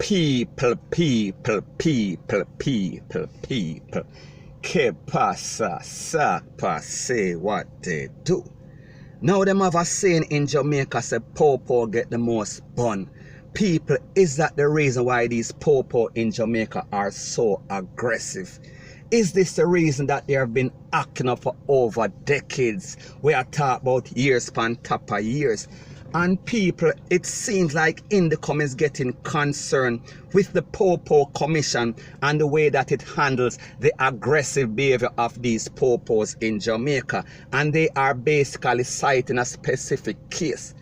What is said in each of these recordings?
People. Que pasa, sapa, say what they do. Now them have a saying in Jamaica, say popo get the most bun. People, is that the reason why these popo in Jamaica are so aggressive? Is this the reason that they have been acting up for over decades? We are talking about years span top of years. And people, it seems like Indicom is getting concerned with the Popo Commission and the way that it handles the aggressive behavior of these popos in Jamaica. And they are basically citing a specific case.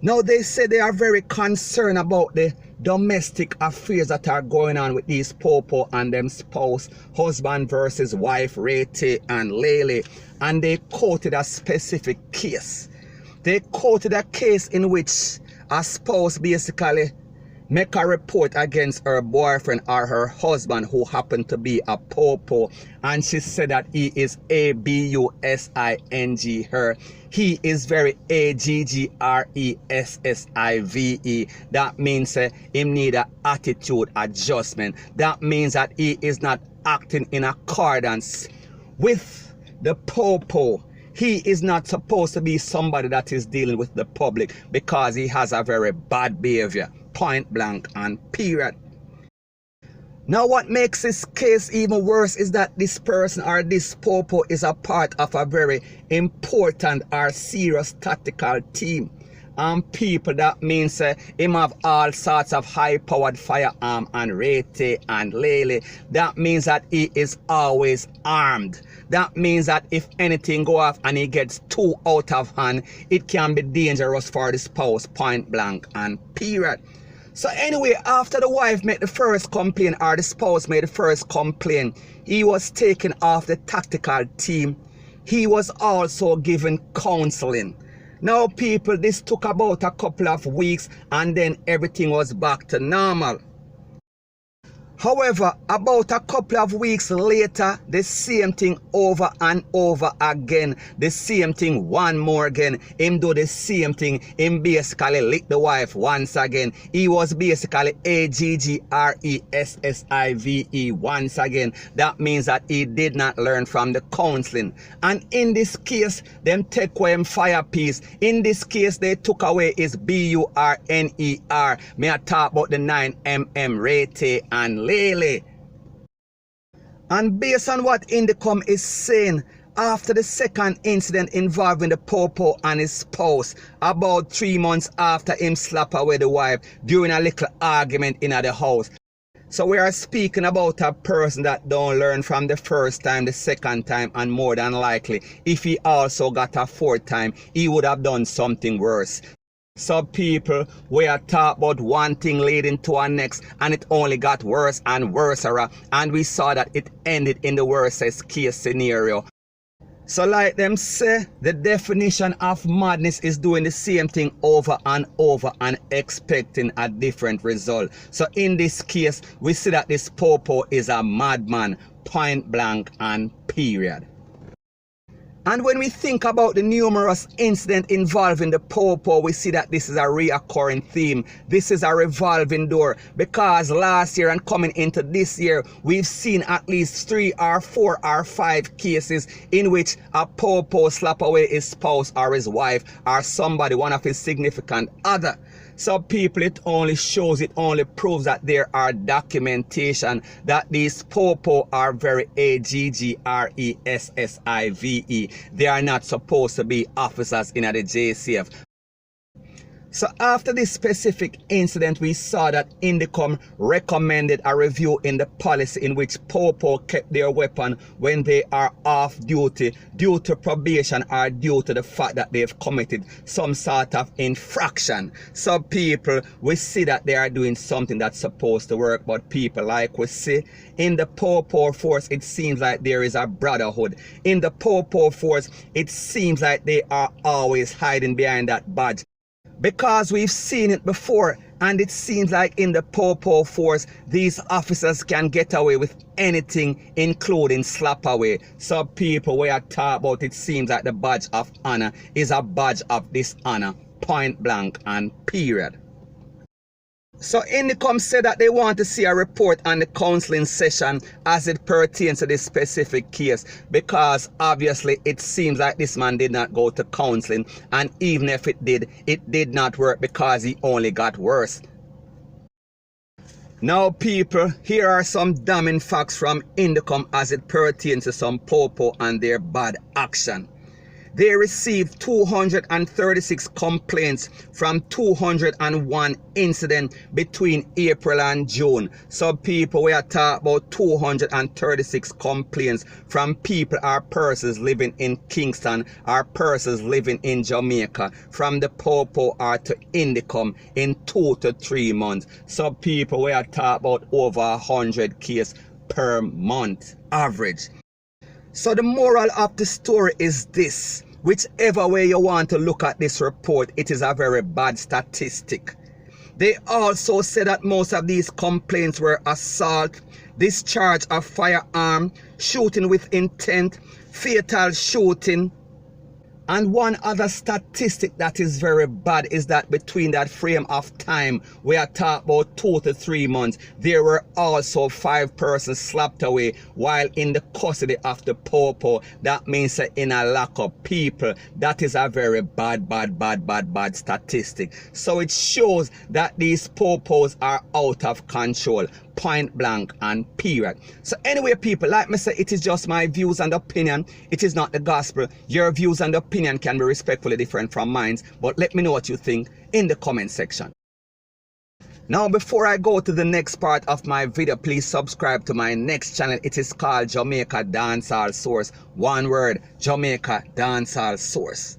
Now they say they are very concerned about the domestic affairs that are going on with these popo and them spouse, husband versus wife, Rete and Lele. And they quoted a specific case. They quoted a case in which a spouse basically make a report against her boyfriend or her husband who happened to be a popo, and she said that he is abusing her. He is very aggressive. That means he need an attitude adjustment. That means that he is not acting in accordance with the popo. He is not supposed to be somebody that is dealing with the public because he has a very bad behavior. Point blank and period. Now what makes this case even worse is that this person or this popo is a part of a very important or serious tactical team. And people, that means him have all sorts of high-powered firearm and Rete and Lele. That means that he is always armed. That means that if anything go off and he gets too out of hand, it can be dangerous for the spouse, point blank and period. So anyway, after the wife made the first complaint or the spouse made the first complaint, he was taken off the tactical team. He was also given counseling. Now people, this took about a couple of weeks and then everything was back to normal. However, about a couple of weeks later, the same thing over and over again. The same thing one more again. Him do the same thing. Him basically lick the wife once again. He was basically aggressive once again. That means that he did not learn from the counseling. And in this case, them take away him fire piece. In this case, they took away his BURNER. May I talk about the 9mm Rete and Lele. And based on what Indicom is saying, after the second incident involving the popo and his spouse, about 3 months after him slap away the wife during a little argument in the house. So we are speaking about a person that don't learn from the first time, the second time, and more than likely, if he also got a fourth time, he would have done something worse. So people, we are talking about one thing leading to our next, and it only got worse and worse, and we saw that it ended in the worst case scenario. So like them say, the definition of madness is doing the same thing over and over and expecting a different result. So in this case, we see that this popo is a madman, point blank and period. And when we think about the numerous incidents involving the popo, we see that this is a reoccurring theme. This is a revolving door, because last year and coming into this year, we've seen at least 3 or 4 or 5 cases in which a popo slap away his spouse or his wife or somebody, one of his significant other. So people, it only proves that there are documentation that these popo are very aggressive. They are not supposed to be officers in the JCF. So after this specific incident, we saw that Indicom recommended a review in the policy in which popo kept their weapon when they are off duty due to probation or due to the fact that they've committed some sort of infraction. So people, we see that they are doing something that's supposed to work, but people, like we see, in the popo force, it seems like there is a brotherhood. In the popo force, it seems like they are always hiding behind that badge. Because we've seen it before, and it seems like in the popo force, these officers can get away with anything, including slap away. So people, we are talking about, it seems like the badge of honor is a badge of dishonor, point blank and period. So Indicom said that they want to see a report on the counseling session as it pertains to this specific case, because obviously it seems like this man did not go to counseling, and even if it did not work because he only got worse. Now people, here are some damning facts from Indicom as it pertains to some popo and their bad action. They received 236 complaints from 201 incidents between April and June. So people, we are talking about 236 complaints from people or persons living in Kingston or persons living in Jamaica from the popo or to Indicom in 2 to 3 months. So people, we are talking about over 100 cases per month average. So the moral of the story is this: whichever way you want to look at this report, it is a very bad statistic. They also said that most of these complaints were assault, discharge of firearm, shooting with intent, fatal shooting. And one other statistic that is very bad is that between that frame of time, we are talking about 2 to 3 months, there were also 5 persons slapped away while in the custody of the popo. That means in a lockup. People, that is a very bad statistic. So it shows that these popos are out of control. Point blank and period. So anyway people, like me say, it is just my views and opinion. It is not the gospel. Your views and opinion can be respectfully different from mine, but let me know what you think in the comment section. Now before I go to the next part of my video, please subscribe to my next channel. It is called Jamaica Dancehall Source. One word, Jamaica Dancehall Source.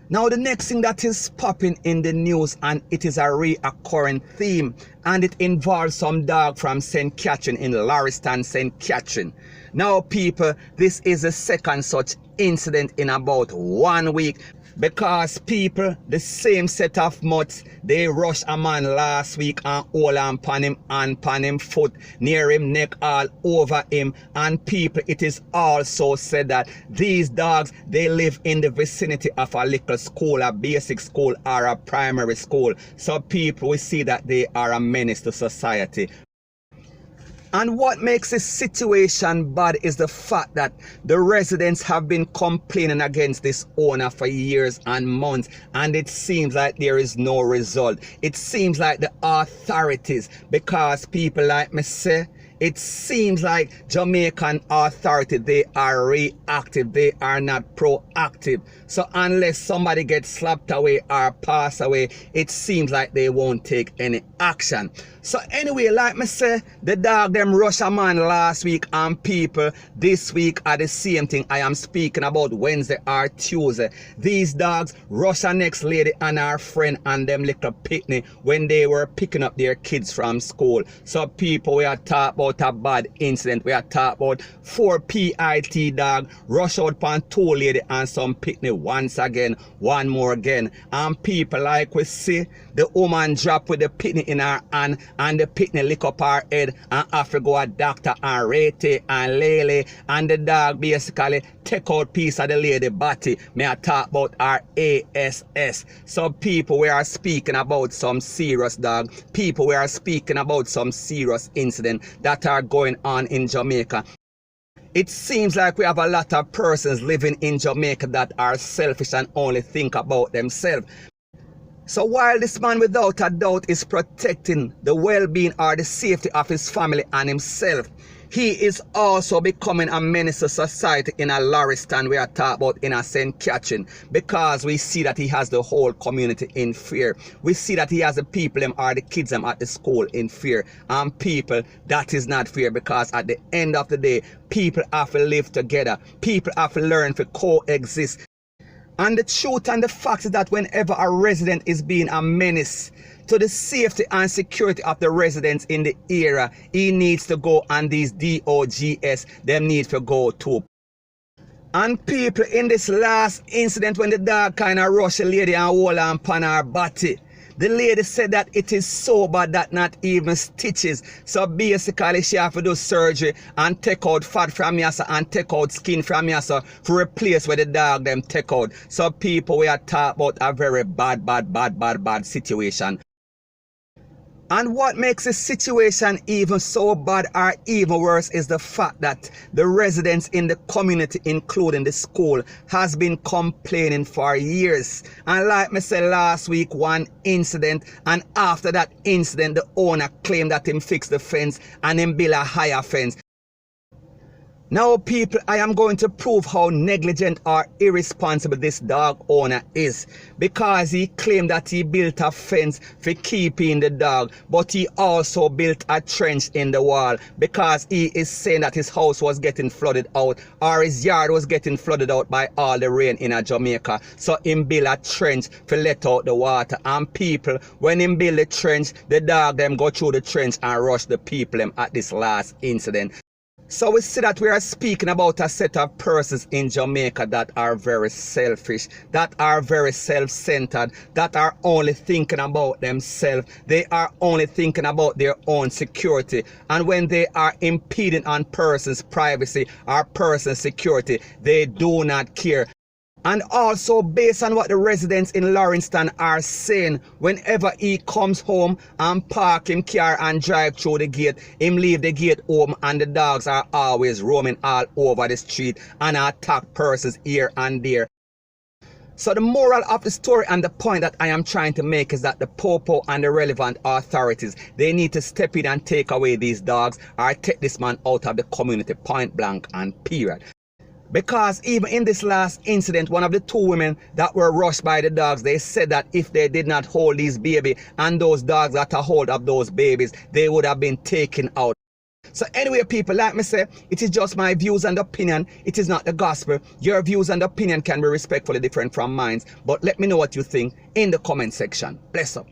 Now the next thing that is popping in the news, and it is a reoccurring theme, and it involves some dog from St. Catchin in Lauriston, St. Catchin. Now people, this is the second such incident in about 1 week, because people, the same set of mutts, they rushed a man last week and hold on pan him and pan him foot, near him neck, all over him. And people, it is also said that these dogs, they live in the vicinity of a little school, a basic school or a primary school. So people, we see that they are a menace to society. And what makes this situation bad is the fact that the residents have been complaining against this owner for years and months, and it seems like there is no result. It seems like the authorities, because people like me say, it seems like Jamaican authority, they are reactive, they are not proactive. So unless somebody gets slapped away or pass away, it seems like they won't take any action. So anyway, like me say, the dog them rush a man last week, and people this week are the same thing. I am speaking about Wednesday or Tuesday. These dogs rush a next lady and her friend and them little picnic when they were picking up their kids from school. So people, we are talking about a bad incident. We are talking about 4 PIT dog rush out upon 2 lady and some picnic once again, one more again. And people, like we see, the woman drop with the picnic in her hand, and the picnic lick up her head and have to go a doctor and rate and lele, and the dog basically take out piece of the lady body. May I talk about our ASS. So people, we are speaking about some serious dog. People, we are speaking about some serious incidents that are going on in Jamaica. It seems like we have a lot of persons living in Jamaica that are selfish and only think about themselves. So while this man without a doubt is protecting the well-being or the safety of his family and himself, he is also becoming a menace to society in a Lauriston we are talking about in a St. Catchin, because we see that he has the whole community in fear. We see that he has the people them or the kids them at the school in fear. And people, that is not fair, because at the end of the day, people have to live together. People have to learn to coexist. And the truth and the fact is that whenever a resident is being a menace to the safety and security of the residents in the area, he needs to go, and these DOGS, them need to go too. And people, in this last incident when the dog kind of rushed a lady and hold on upon her body, the lady said that it is so bad that not even stitches. So basically she have to do surgery and take out fat from you and take out skin from you to replace where the dog them take out. So people, we are talking about a very bad situation. And what makes the situation even so bad or even worse is the fact that the residents in the community, including the school, has been complaining for years. And like me said last week, one incident, and after that incident, the owner claimed that him fix the fence and him build a higher fence. Now, people, I am going to prove how negligent or irresponsible this dog owner is, because he claimed that he built a fence for keeping the dog, but he also built a trench in the wall because he is saying that his house was getting flooded out, or his yard was getting flooded out by all the rain in Jamaica. So him built a trench to let out the water. And people, when him build the trench, the dog them go through the trench and rush the people them at this last incident. So we see that we are speaking about a set of persons in Jamaica that are very selfish, that are very self-centered, that are only thinking about themselves. They are only thinking about their own security. And when they are impeding on persons' privacy or persons' security, they do not care. And also, based on what the residents in Lawrencetown are saying, whenever he comes home and park him car and drive through the gate, him leave the gate home and the dogs are always roaming all over the street and attack persons here and there. So the moral of the story and the point that I am trying to make is that the P0L and the relevant authorities, they need to step in and take away these dogs or take this man out of the community, point blank and period. Because even in this last incident, one of the two women that were rushed by the dogs, they said that if they did not hold these babies and those dogs got a hold of those babies, they would have been taken out. So anyway, people, like me say, it is just my views and opinion. It is not the gospel. Your views and opinion can be respectfully different from mine. But let me know what you think in the comment section. Bless up.